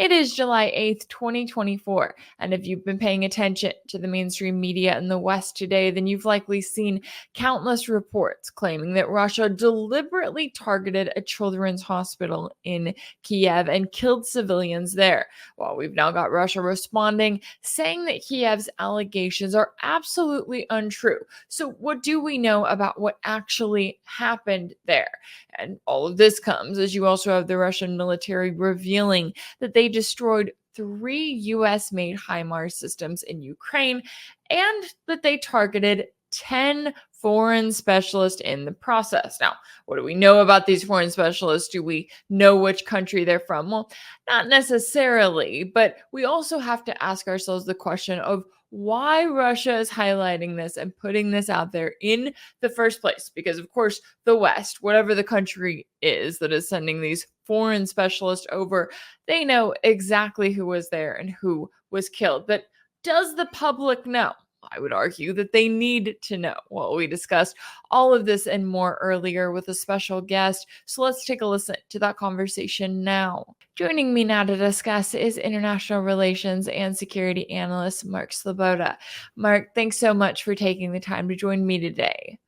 It is July 8th, 2024, and if you've been paying attention to the mainstream media in the West today, then you've likely seen countless reports claiming that Russia deliberately targeted a children's hospital in Kiev and killed civilians there. Well, we've now got Russia responding, saying that Kiev's allegations are absolutely untrue. So, what do we know about what actually happened there? And all of this comes as you also have the Russian military revealing that they destroyed 3 US-made HIMARS systems in Ukraine and that they targeted 10 foreign specialists in the process. Now, what do we know about these foreign specialists? Do we know which country they're from? Well, not necessarily, but we also have to ask ourselves the question of why Russia is highlighting this and putting this out there in the first place. Because, of course, the West, whatever the country is that is sending these foreign specialists over, they know exactly who was there and who was killed. But does the public know? I would argue that they need to know. Well, we discussed all of this and more earlier with a special guest, so let's take a listen to that conversation now. Joining me now to discuss is international relations and security analyst Mark Sleboda. Mark, thanks so much for taking the time to join me today.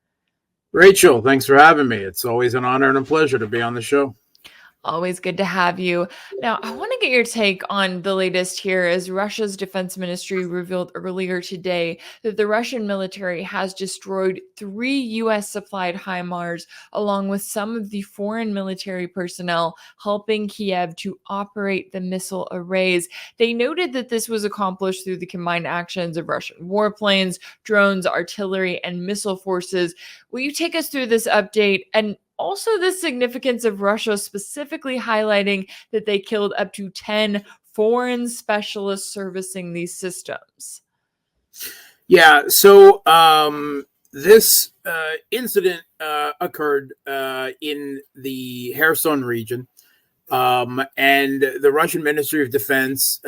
Rachel, thanks for having me. It's always an honor and a pleasure to be on the show. Always good to have you. Now, I want to get your take on the latest here as Russia's defense ministry revealed earlier today that the Russian military has destroyed 3 US-supplied HIMARS along with some of the foreign military personnel helping Kiev to operate the missile arrays. They noted that this was accomplished through the combined actions of Russian warplanes, drones, artillery, and missile forces. Will you take us through this update and also the significance of Russia specifically highlighting that they killed up to 10 foreign specialists servicing these systems? Yeah, so this incident occurred in the Kherson region, and the Russian Ministry of Defense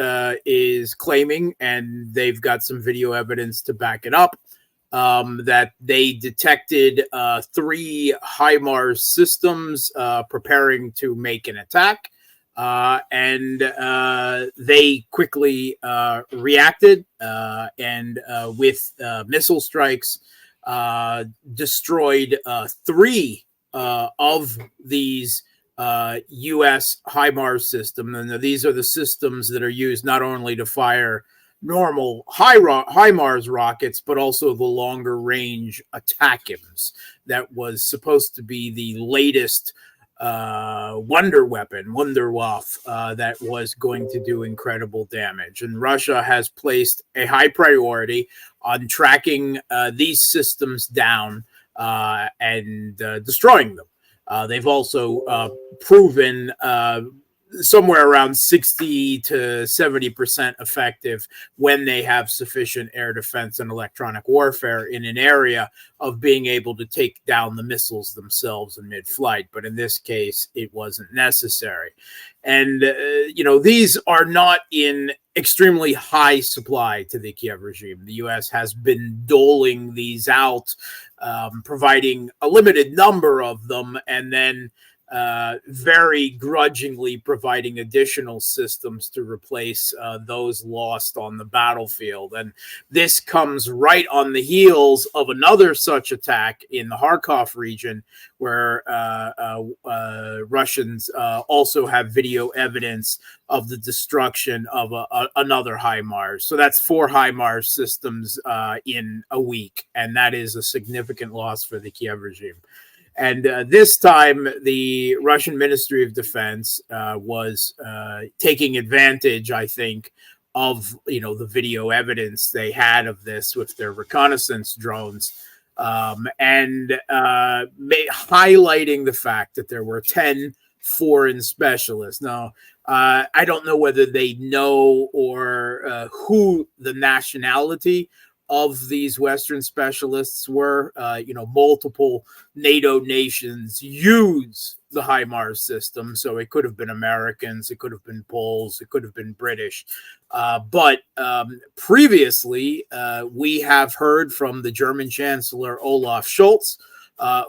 is claiming, and they've got some video evidence to back it up, that they detected 3 HIMARS systems preparing to make an attack. And they quickly reacted and with missile strikes destroyed 3 of these US HIMARS systems. And these are the systems that are used not only to fire normal HIMARS rockets, but also the longer range ATACMS that was supposed to be the latest wonder weapon, Wunderwaffe, that was going to do incredible damage. And Russia has placed a high priority on tracking these systems down and destroying them. They've also proven somewhere around 60 to 70% effective when they have sufficient air defense and electronic warfare in an area of being able to take down the missiles themselves in mid-flight. But in this case, it wasn't necessary. And, these are not in extremely high supply to the Kiev regime. The U.S. has been doling these out, providing a limited number of them, and then very grudgingly providing additional systems to replace those lost on the battlefield. And this comes right on the heels of another such attack in the Kharkov region, where Russians also have video evidence of the destruction of another HIMARS. So that's 4 HIMARS systems in a week, and that is a significant loss for the Kiev regime. And this time, the Russian Ministry of Defense was taking advantage, I think, of the video evidence they had of this with their reconnaissance drones, and highlighting the fact that there were 10 foreign specialists. Now, I don't know whether they know or who the nationality of these Western specialists were. Multiple NATO nations use the HIMARS system, so it could have been Americans, it could have been Poles, it could have been British. But previously, we have heard from the German Chancellor Olaf Scholz,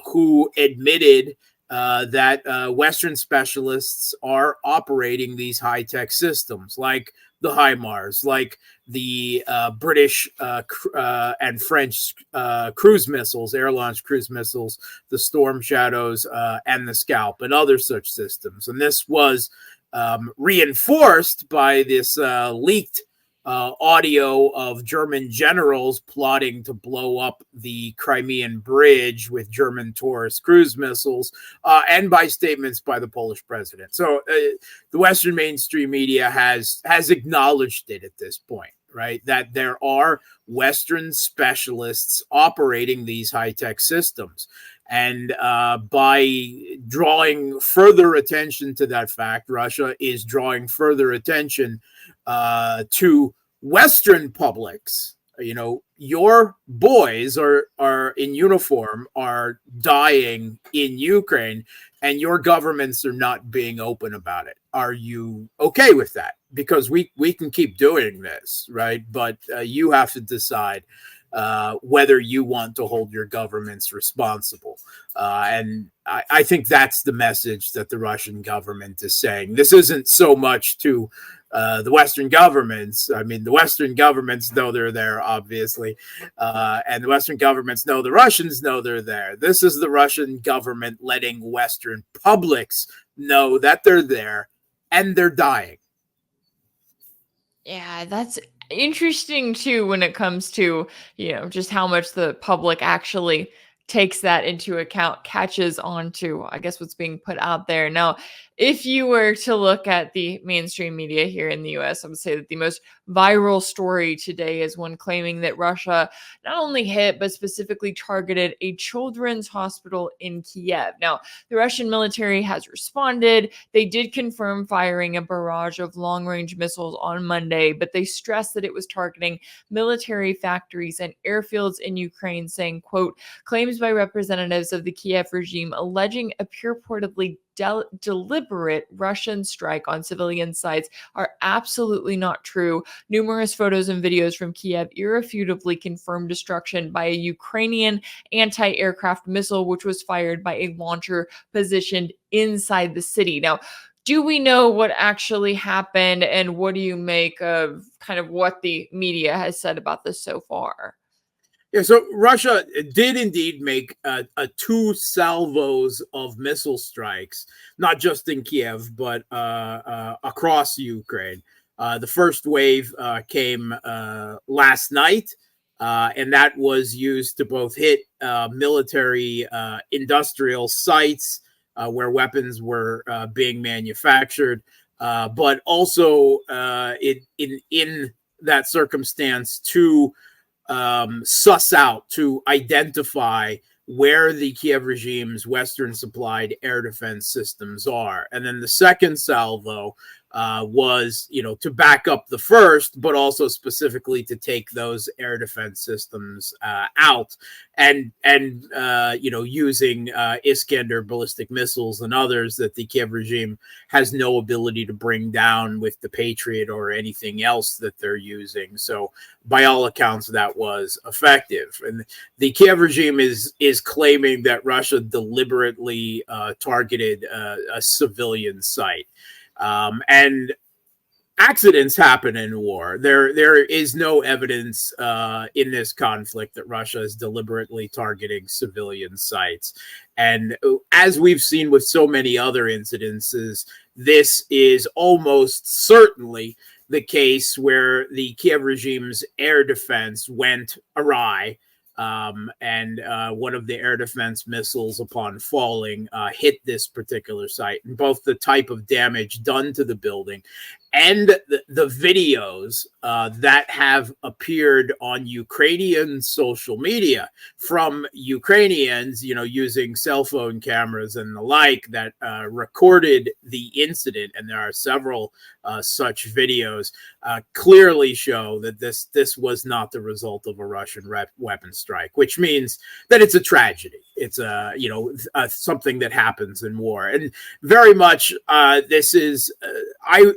who admitted that Western specialists are operating these high-tech systems like the HIMARS, like the British and French cruise missiles, air-launched cruise missiles, the Storm Shadows and the Scalp, and other such systems. And this was reinforced by this leaked audio of German generals plotting to blow up the Crimean bridge with German Taurus cruise missiles, and by statements by the Polish president. So the Western mainstream media has acknowledged it at this point, right? That there are Western specialists operating these high-tech systems. And by drawing further attention to that fact, Russia is drawing further attention to Western publics. You know, your boys are in uniform, are dying in Ukraine, and your governments are not being open about it. Are you okay with that? Because we can keep doing this, right? But you have to decide whether you want to hold your governments responsible. And I think that's the message that the Russian government is saying. This isn't so much to the Western governments. I mean, the Western governments know they're there, obviously. And the Western governments know the Russians know they're there. This is the Russian government letting Western publics know that they're there and they're dying. Yeah, that's interesting too when it comes to, just how much the public actually takes that into account, catches on to, I guess, what's being put out there. Now, if you were to look at the mainstream media here in the US, I would say that the most viral story today is one claiming that Russia not only hit, but specifically targeted a children's hospital in Kiev. Now, the Russian military has responded. They did confirm firing a barrage of long-range missiles on Monday, but they stressed that it was targeting military factories and airfields in Ukraine, saying, quote, claims by representatives of the Kiev regime alleging a purportedly deliberate Russian strike on civilian sites are absolutely not true. Numerous photos and videos from Kiev irrefutably confirm destruction by a Ukrainian anti-aircraft missile, which was fired by a launcher positioned inside the city. Now, do we know what actually happened, and what do you make of kind of what the media has said about this so far? Yeah, so Russia did indeed make two salvos of missile strikes, not just in Kiev, but across Ukraine. The first wave came last night, and that was used to both hit military industrial sites where weapons were being manufactured, but also in that circumstance to suss out, to identify where the Kiev regime's Western supplied air defense systems are. And then the second salvo was, to back up the first, but also specifically to take those air defense systems out and using Iskander ballistic missiles and others that the Kiev regime has no ability to bring down with the Patriot or anything else that they're using. So by all accounts, that was effective. And the Kiev regime is claiming that Russia deliberately targeted a civilian site. And accidents happen in war. There is no evidence in this conflict that Russia is deliberately targeting civilian sites. And as we've seen with so many other incidences, this is almost certainly the case where the Kiev regime's air defense went awry. And one of the air defense missiles, upon falling, hit this particular site. And both the type of damage done to the building and the videos that have appeared on Ukrainian social media from Ukrainians, using cell phone cameras and the like, that recorded the incident, and there are several such videos, clearly show that this was not the result of a Russian weapon strike, which means that it's a tragedy. It's something that happens in war, and very much this is I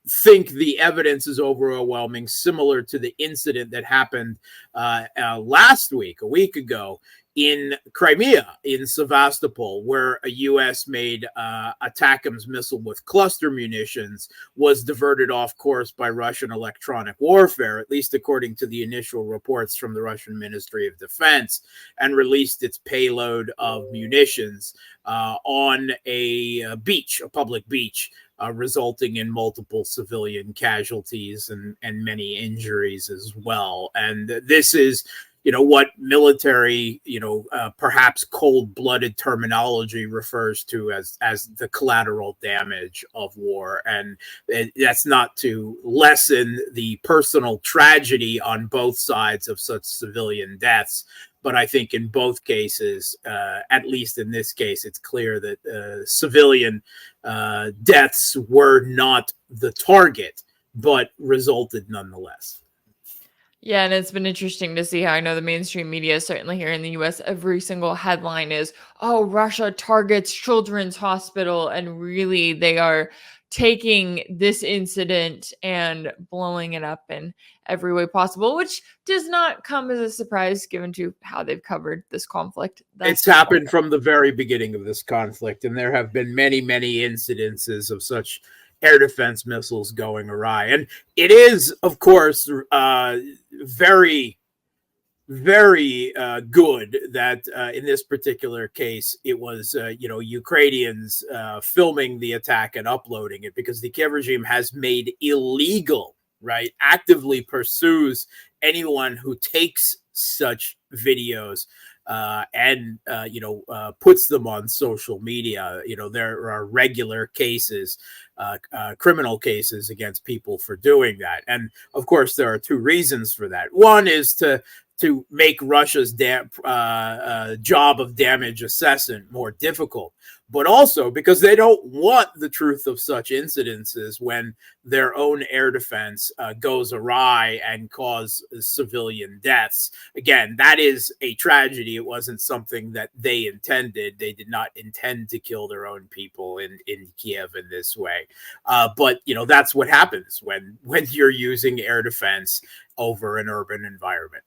think the evidence is overwhelming, similar to the incident that happened last week, a week ago, in Crimea, in Sevastopol, where a U.S.-made ATACMS missile with cluster munitions was diverted off course by Russian electronic warfare, at least according to the initial reports from the Russian Ministry of Defense, and released its payload of munitions on a beach, a public beach, resulting in multiple civilian casualties and many injuries as well. And this is, what military, perhaps cold-blooded terminology refers to as the collateral damage of war. And that's not to lessen the personal tragedy on both sides of such civilian deaths. But I think in both cases, at least in this case, it's clear that civilian deaths were not the target, but resulted nonetheless. Yeah, and it's been interesting to see how I know the mainstream media, certainly here in the US, every single headline is, oh, Russia targets children's hospital. And really, they are taking this incident and blowing it up in every way possible, which does not come as a surprise given to how they've covered this conflict. It's happened from the very beginning of this conflict, and there have been many, many incidences of such air defense missiles going awry. And it is, of course, very, very good that in this particular case, it was, Ukrainians filming the attack and uploading it, because the Kiev regime has made illegal, right, actively pursues anyone who takes such videos and puts them on social media. There are regular cases, criminal cases against people for doing that. And of course, there are two reasons for that. One is to make Russia's job of damage assessment more difficult, but also because they don't want the truth of such incidences when their own air defense goes awry and cause civilian deaths. Again, that is a tragedy. It wasn't something that they intended. They did not intend to kill their own people in Kiev in this way. But, that's what happens when you're using air defense over an urban environment.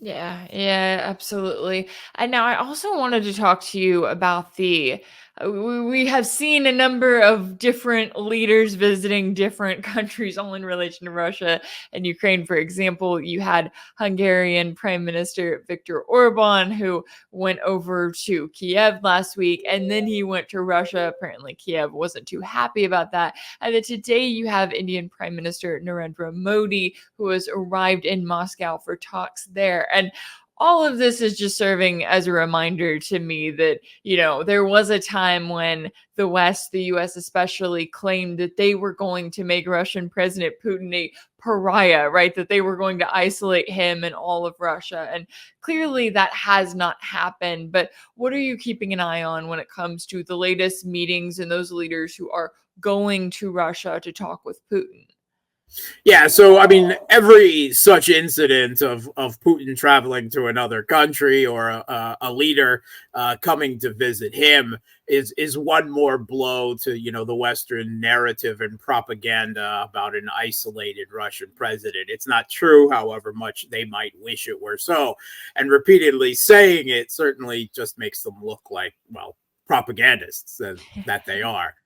Yeah, absolutely. And now I also wanted to talk to you about we have seen a number of different leaders visiting different countries, all in relation to Russia and Ukraine. For example, you had Hungarian Prime Minister Viktor Orban, who went over to Kiev last week, and then he went to Russia. Apparently, Kiev wasn't too happy about that. And then today you have Indian Prime Minister Narendra Modi, who has arrived in Moscow for talks there. And all of this is just serving as a reminder to me that, there was a time when the West, the US especially, claimed that they were going to make Russian President Putin a pariah, right? That they were going to isolate him and all of Russia. And clearly that has not happened. But what are you keeping an eye on when it comes to the latest meetings and those leaders who are going to Russia to talk with Putin? Yeah, so I mean, every such incident of Putin traveling to another country or a leader coming to visit him is one more blow to the Western narrative and propaganda about an isolated Russian president. It's not true, however much they might wish it were so, and repeatedly saying it certainly just makes them look like, well, propagandists that they are.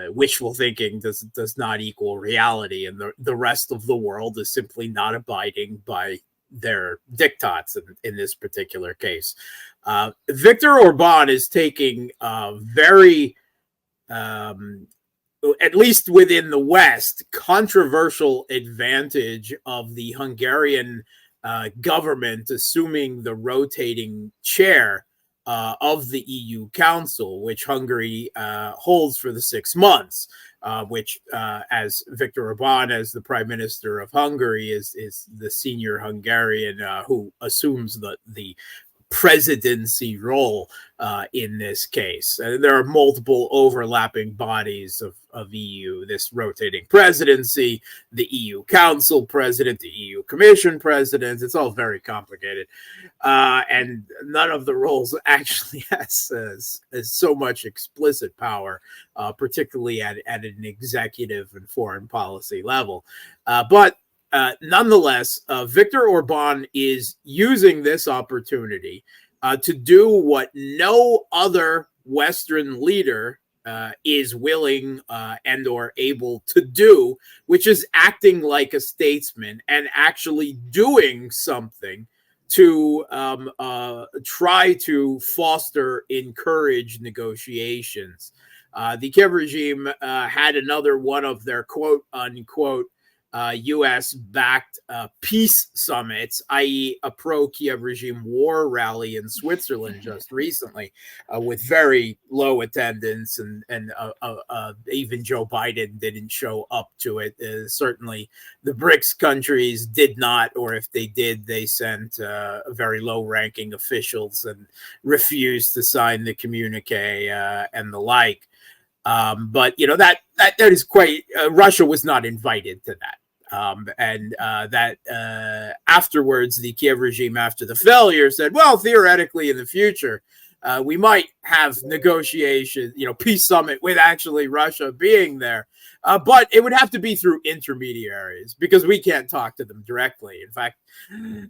Wishful thinking does not equal reality, and the rest of the world is simply not abiding by their diktats in this particular case. Viktor Orban is taking very, at least within the West, controversial advantage of the Hungarian government assuming the rotating chair of the EU Council, which Hungary holds for the 6 months, which, as Viktor Orbán, as the Prime Minister of Hungary, is the senior Hungarian who assumes the presidency role in this case. There are multiple overlapping bodies of EU, this rotating presidency, the EU Council president, the EU Commission president. It's all very complicated. And none of the roles actually has so much explicit power, particularly at an executive and foreign policy level. But nonetheless, Viktor Orban is using this opportunity to do what no other Western leader is willing and or able to do, which is acting like a statesman and actually doing something to try to encourage negotiations. The Kiev regime had another one of their quote unquote U.S.-backed peace summits, i.e. a pro-Kiev regime war rally in Switzerland just recently with very low attendance, and even Joe Biden didn't show up to it. Certainly the BRICS countries did not, or if they did, they sent very low-ranking officials and refused to sign the communique and the like. But you know that is quite. Russia was not invited to that. Afterwards, the Kiev regime, after the failure, said, well, theoretically in the future, we might have negotiations, peace summit with actually Russia being there. But it would have to be through intermediaries because we can't talk to them directly. In fact,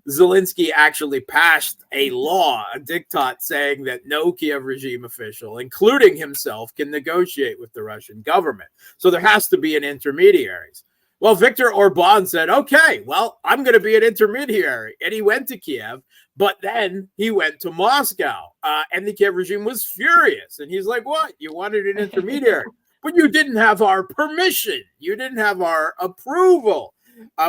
Zelensky actually passed a law, a diktat, saying that no Kiev regime official, including himself, can negotiate with the Russian government. So there has to be an intermediaries. Well, Viktor Orban said, okay, well, I'm going to be an intermediary. And he went to Kiev, but then he went to Moscow. And the Kiev regime was furious. And he's like, what? You wanted an intermediary, but you didn't have our permission. You didn't have our approval.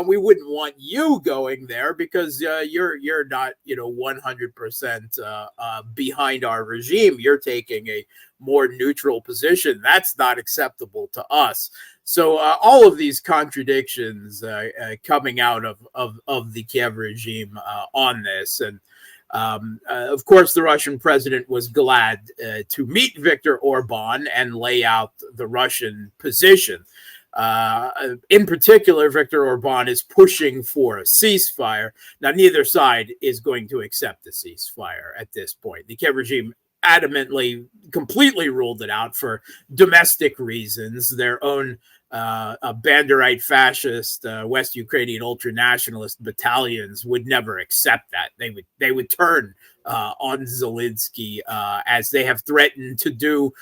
We wouldn't want you going there because you're not 100% behind our regime. You're taking a more neutral position. That's not acceptable to us. So all of these contradictions coming out of the Kiev regime on this, and of course the Russian president was glad to meet Viktor Orban and lay out the Russian position. In particular, Viktor Orban is pushing for a ceasefire. Now, neither side is going to accept a ceasefire at this point. The Kiev regime adamantly, completely ruled it out for domestic reasons. Their own Banderite fascist West Ukrainian ultranationalist battalions would never accept that. They would turn on Zelensky as they have threatened to do.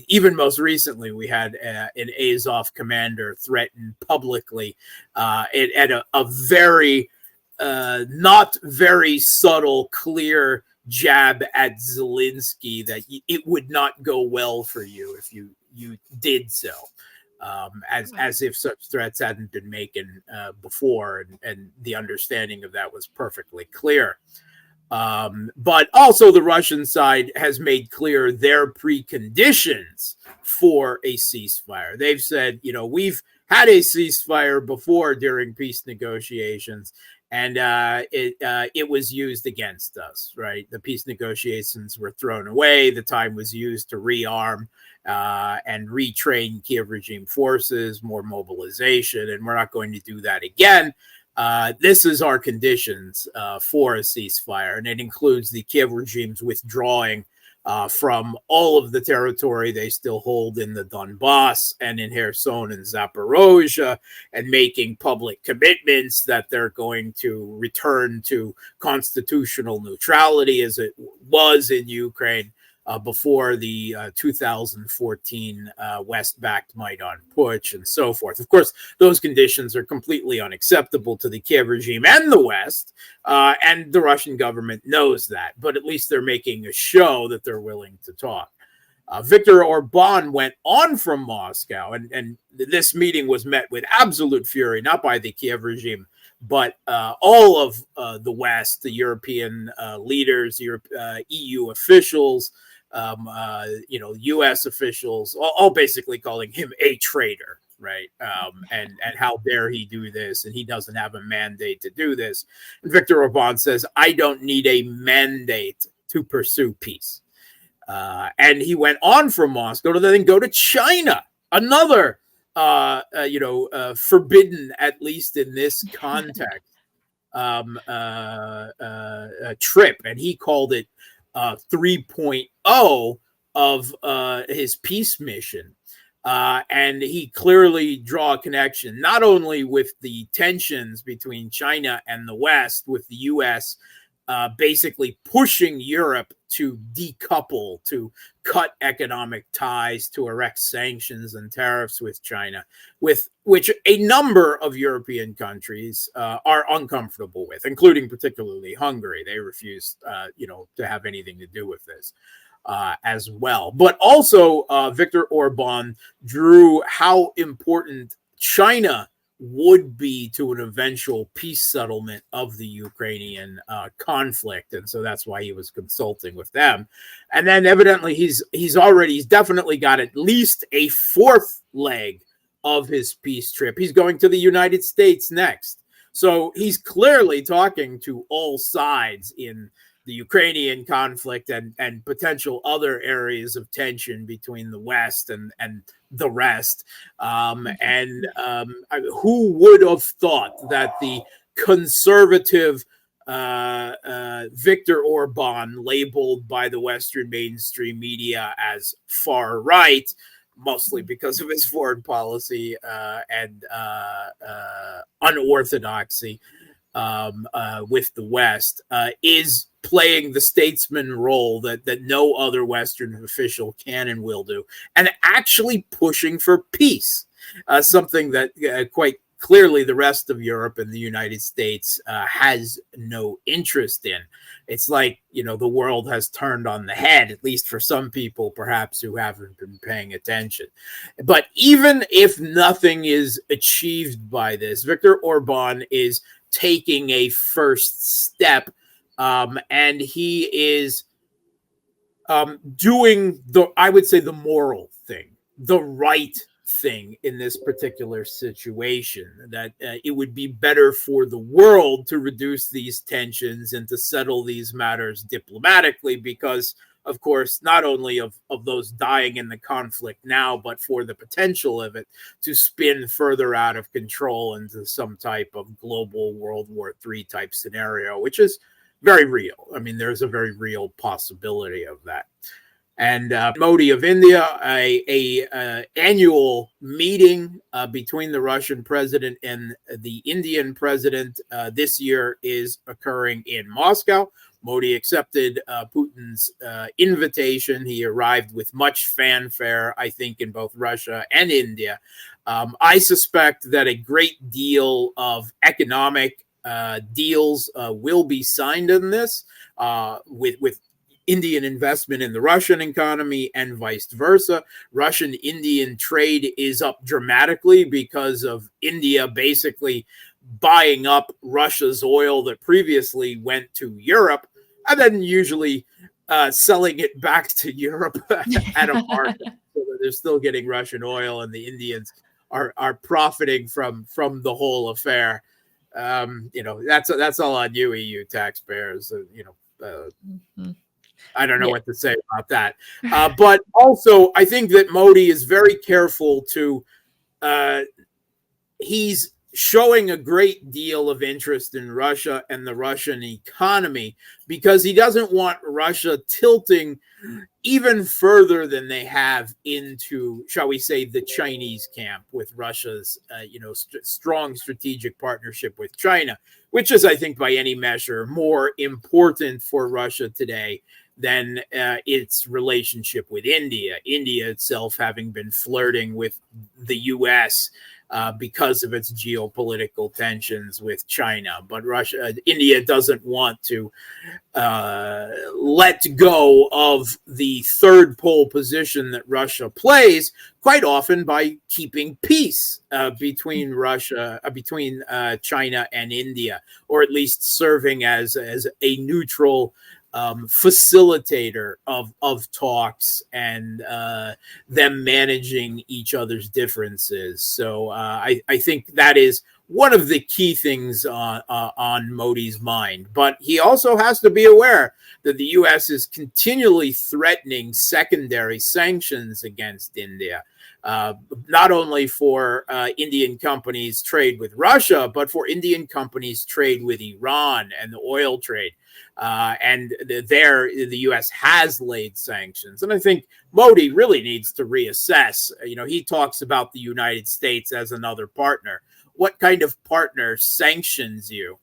Even most recently, we had an Azov commander threaten publicly at a very not very subtle, clear jab at Zelensky that it would not go well for you if you did so. As if such threats hadn't been made before, and the understanding of that was perfectly clear. But also the Russian side has made clear their preconditions for a ceasefire. They've said, we've had a ceasefire before during peace negotiations, and it was used against us, right? The peace negotiations were thrown away. The time was used to rearm and retrain Kiev regime forces, more mobilization, and we're not going to do that again. This is our conditions for a ceasefire, and it includes the Kiev regime's withdrawing from all of the territory they still hold in the Donbass and in Kherson and Zaporozhye, and making public commitments that they're going to return to constitutional neutrality as it was in Ukraine before the 2014 West-backed Maidan putsch and so forth. Of course, those conditions are completely unacceptable to the Kiev regime and the West, and the Russian government knows that, but at least they're making a show that they're willing to talk. Viktor Orban went on from Moscow, and this meeting was met with absolute fury, not by the Kiev regime, but all of the West, the European leaders, EU officials, U.S. officials, all basically calling him a traitor, right? And how dare he do this? And he doesn't have a mandate to do this. And Viktor Orban says, I don't need a mandate to pursue peace. And he went on from Moscow to then go to China, another, forbidden, at least in this context, trip. And he called it 3.0 of his peace mission. And he clearly draw a connection not only with the tensions between China and the West, with the U.S. Basically pushing Europe to decouple, to cut economic ties, to erect sanctions and tariffs with China, with which a number of European countries are uncomfortable with, including particularly Hungary. They refuse, to have anything to do with this. As well. But also, Viktor Orban drew how important China would be to an eventual peace settlement of the Ukrainian conflict. And so that's why he was consulting with them. And then evidently he's definitely got at least a fourth leg of his peace trip. He's going to the United States next. So he's clearly talking to all sides in the Ukrainian conflict and potential other areas of tension between the West and the rest. Who would have thought that the conservative Viktor Orban, labeled by the Western mainstream media as far right, mostly because of his foreign policy and unorthodoxy with the West, is playing the statesman role that no other Western official can and will do, and actually pushing for peace, something that quite clearly the rest of Europe and the United States has no interest in. It's like, the world has turned on the head, at least for some people, perhaps, who haven't been paying attention. But even if nothing is achieved by this, Viktor Orban is taking a first step, and he is doing the moral thing, the right thing in this particular situation, that it would be better for the world to reduce these tensions and to settle these matters diplomatically, because of course, not only of those dying in the conflict now, but for the potential of it to spin further out of control into some type of global World War III type scenario, which is very real. I mean, there's a very real possibility of that. And Modi of India, a annual meeting between the Russian president and the Indian president this year is occurring in Moscow. Modi accepted Putin's invitation. He arrived with much fanfare, I think, in both Russia and India. I suspect that a great deal of economic deals will be signed in this, with Indian investment in the Russian economy and vice versa. Russian-Indian trade is up dramatically because of India basically buying up Russia's oil that previously went to Europe, and then usually selling it back to Europe at a market, so that they're still getting Russian oil, and the Indians are profiting from the whole affair. That's all on you, EU taxpayers. I don't know what to say about that. But also, I think that Modi is very careful to. He's showing a great deal of interest in Russia and the Russian economy, because he doesn't want Russia tilting even further than they have into, shall we say, the Chinese camp, with Russia's, strong strategic partnership with China, which is, I think, by any measure, more important for Russia today than its relationship with India. India itself having been flirting with the U.S. Because of its geopolitical tensions with China. But India doesn't want to let go of the third pole position that Russia plays, quite often by keeping peace between China and India, or at least serving as a neutral facilitator of talks and them managing each other's differences. So I think that is one of the key things on Modi's mind. But he also has to be aware that the U.S. is continually threatening secondary sanctions against India. not only for Indian companies trade with Russia, but for Indian companies trade with Iran and the oil trade. And there, the U.S. has laid sanctions. And I think Modi really needs to reassess. He talks about the United States as another partner. What kind of partner sanctions you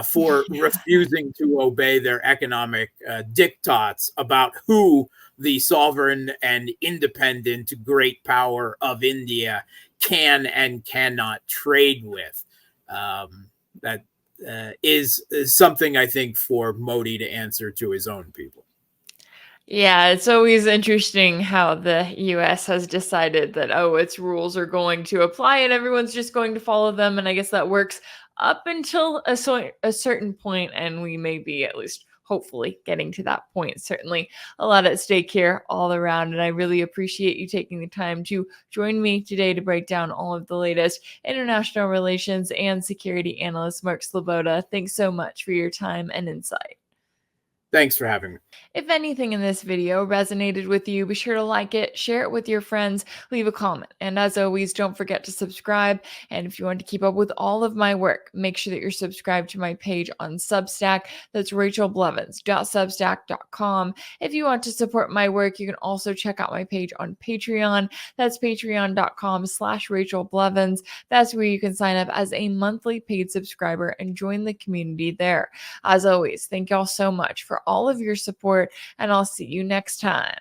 for refusing to obey their economic diktats about who the sovereign and independent great power of India can and cannot trade with? That is something, I think, for Modi to answer to his own people. Yeah, it's always interesting how the US has decided that, its rules are going to apply and everyone's just going to follow them. And I guess that works up until a certain point, and we may be, at least hopefully, getting to that point. Certainly a lot at stake here all around. And I really appreciate you taking the time to join me today to break down all of the latest international relations and security analyst Mark Sleboda. Thanks so much for your time and insight. Thanks for having me. If anything in this video resonated with you, be sure to like it, share it with your friends, leave a comment. And as always, don't forget to subscribe. And if you want to keep up with all of my work, make sure that you're subscribed to my page on Substack. That's rachelblevins.substack.com. If you want to support my work, you can also check out my page on Patreon. That's patreon.com/rachelblevins. That's where you can sign up as a monthly paid subscriber and join the community there. As always, thank y'all so much for all of your support, and I'll see you next time.